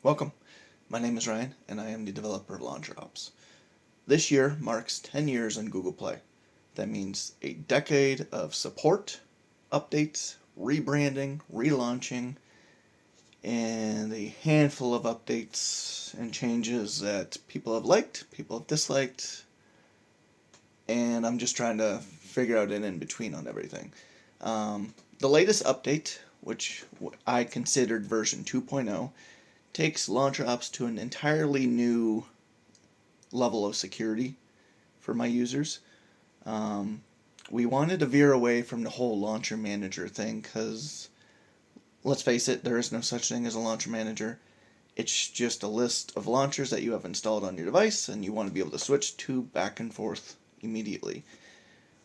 Welcome. My name is Ryan, and I am the developer of LauncherOps. This year marks 10 years on Google Play. That means a decade of support, updates, rebranding, relaunching, and a handful of updates and changes that people have liked, people have disliked, and I'm just trying to figure out an in-between on everything. The latest update, which I considered version 2.0, takes LauncherOps to an entirely new level of security for my users. We wanted to veer away from the whole launcher manager thing because, let's face it, there is no such thing as a launcher manager. It's just a list of launchers that you have installed on your device and you want to be able to switch to back and forth immediately.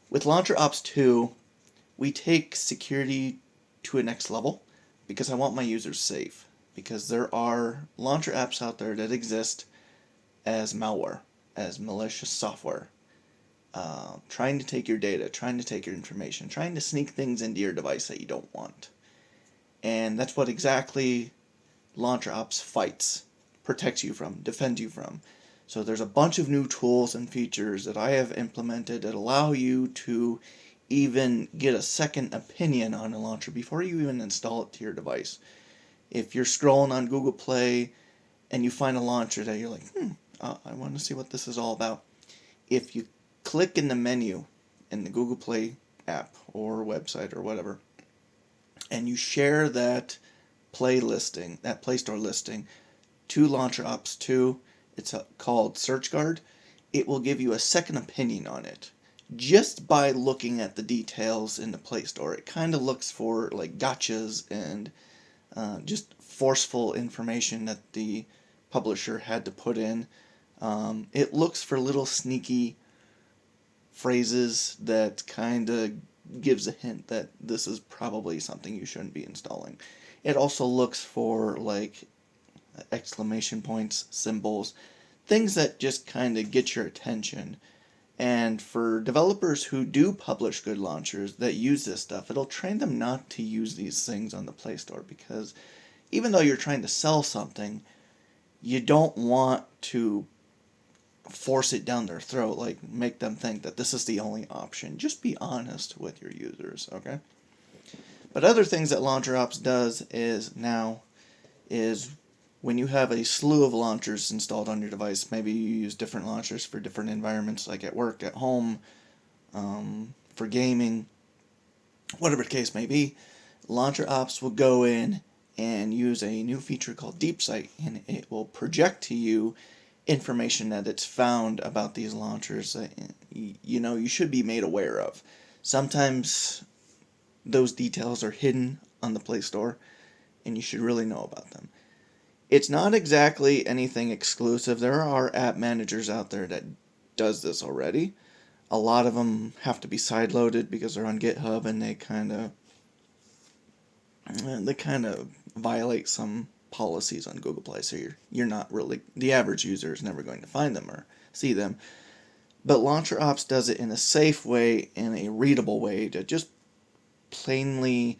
With LauncherOps 2, we take security to a next level because I want my users safe. Because there are launcher apps out there that exist as malware, as malicious software, trying to take your data, trying to take your information, trying to sneak things into your device that you don't want. And that's what exactly LauncherOps fights, protects you from, defends you from. So there's a bunch of new tools and features that I have implemented that allow you to even get a second opinion on a launcher before you even install it to your device. If you're scrolling on Google Play and you find a launcher that you're like, I want to see what this is all about. If you click in the menu in the Google Play app or website or whatever, and you share that Play listing, that Play Store listing, to LauncherOps 2, it's called SearchGuard, it will give you a second opinion on it. Just by looking at the details in the Play Store, it kind of looks for like gotchas and just forceful information that the publisher had to put in. It looks for little sneaky phrases that kind of gives a hint that this is probably something you shouldn't be installing. It also looks for like exclamation points, symbols, things that just kind of get your attention. And for developers who do publish good launchers that use this stuff, it'll train them not to use these things on the Play Store because even though you're trying to sell something, you don't want to force it down their throat, like make them think that this is the only option. Just be honest with your users, okay? But other things that LauncherOps does is when you have a slew of launchers installed on your device, maybe you use different launchers for different environments, like at work, at home, for gaming, whatever the case may be, LauncherOps will go in and use a new feature called DeepSight, and it will project to you information that it's found about these launchers that you should be made aware of. Sometimes those details are hidden on the Play Store, and you should really know about them. It's not exactly anything exclusive. There are app managers out there that does this already. A lot of them have to be sideloaded because they're on GitHub and they kind of violate some policies on Google Play. So you're not really, the average user is never going to find them or see them. But LauncherOps does it in a safe way, in a readable way, that just plainly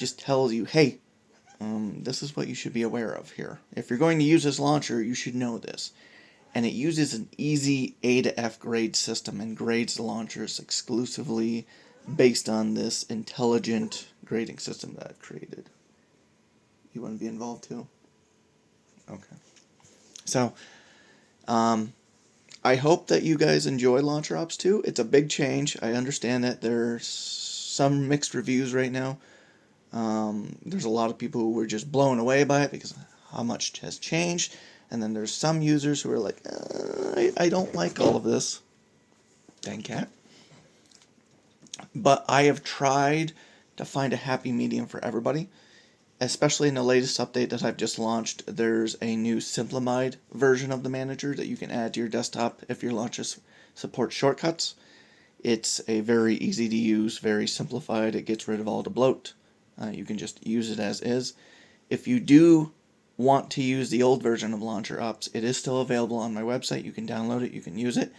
just tells you, hey, this is what you should be aware of here. If you're going to use this launcher, you should know this. And it uses an easy A to F grade system and grades the launchers exclusively based on this intelligent grading system that I've created. You want to be involved too? Okay. So, I hope that you guys enjoy LauncherOps 2. It's a big change. I understand that there's some mixed reviews right now. There's a lot of people who were just blown away by it because how much has changed. And then there's some users who are like, I don't like all of this. Dang cat. But I have tried to find a happy medium for everybody. Especially in the latest update that I've just launched, there's a new Simplimide version of the manager that you can add to your desktop if your launcher supports shortcuts. It's a very easy to use, very simplified. It gets rid of all the bloat. You can just use it as is. If you do want to use the old version of LauncherOps, it is still available on my website. You can download it, you can use it.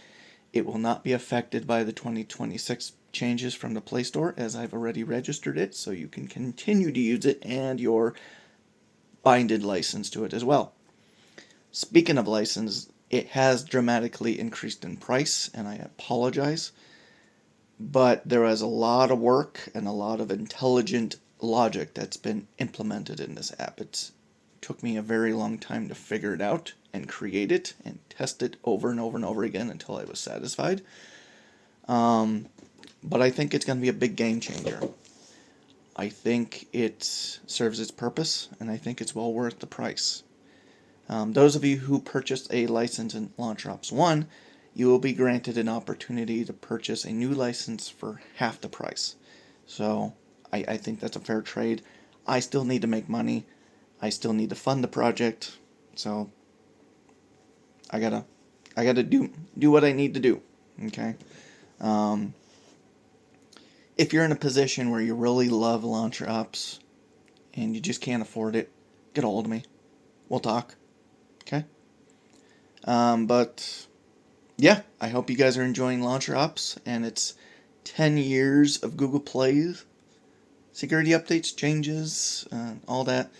It will not be affected by the 2026 changes from the Play Store, as I've already registered it, so you can continue to use it and your binded license to it as well. Speaking of license, it has dramatically increased in price, and I apologize. But there is a lot of work and a lot of intelligent logic that's been implemented in this app. It took me a very long time to figure it out and create it and test it over and over and over again until I was satisfied. But I think it's going to be a big game changer. I think it serves its purpose, and I think it's well worth the price. Those of you who purchased a license in LauncherOps 1, you will be granted an opportunity to purchase a new license for half the price. So I think that's a fair trade. I still need to make money. I still need to fund the project. So I gotta do what I need to do. Okay. If you're in a position where you really love LauncherOps and you just can't afford it, get a hold of me. We'll talk. Okay. But yeah, I hope you guys are enjoying LauncherOps and its 10 years of Google Plays, security updates, changes, all that.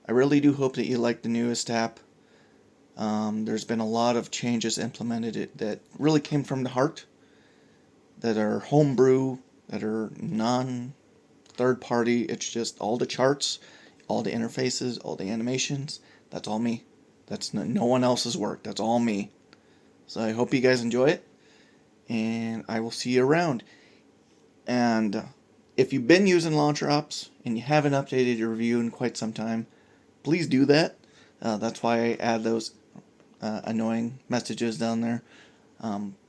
I really do hope that you like the newest app. There's been a lot of changes implemented that really came from the heart, that are homebrew, that are non-third party. It's just all the charts, all the interfaces, all the animations. That's all me. That's no one else's work. That's all me. So I hope you guys enjoy it, and I will see you around. And if you've been using LauncherOps and you haven't updated your review in quite some time, please do that. That's why I add those annoying messages down there.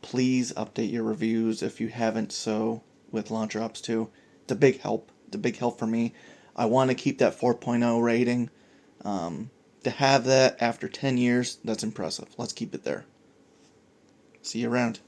Please update your reviews if you haven't so with LauncherOps 2. It's a big help. It's a big help for me. I want to keep that 4.0 rating. To have that after 10 years, that's impressive. Let's keep it there. See you around.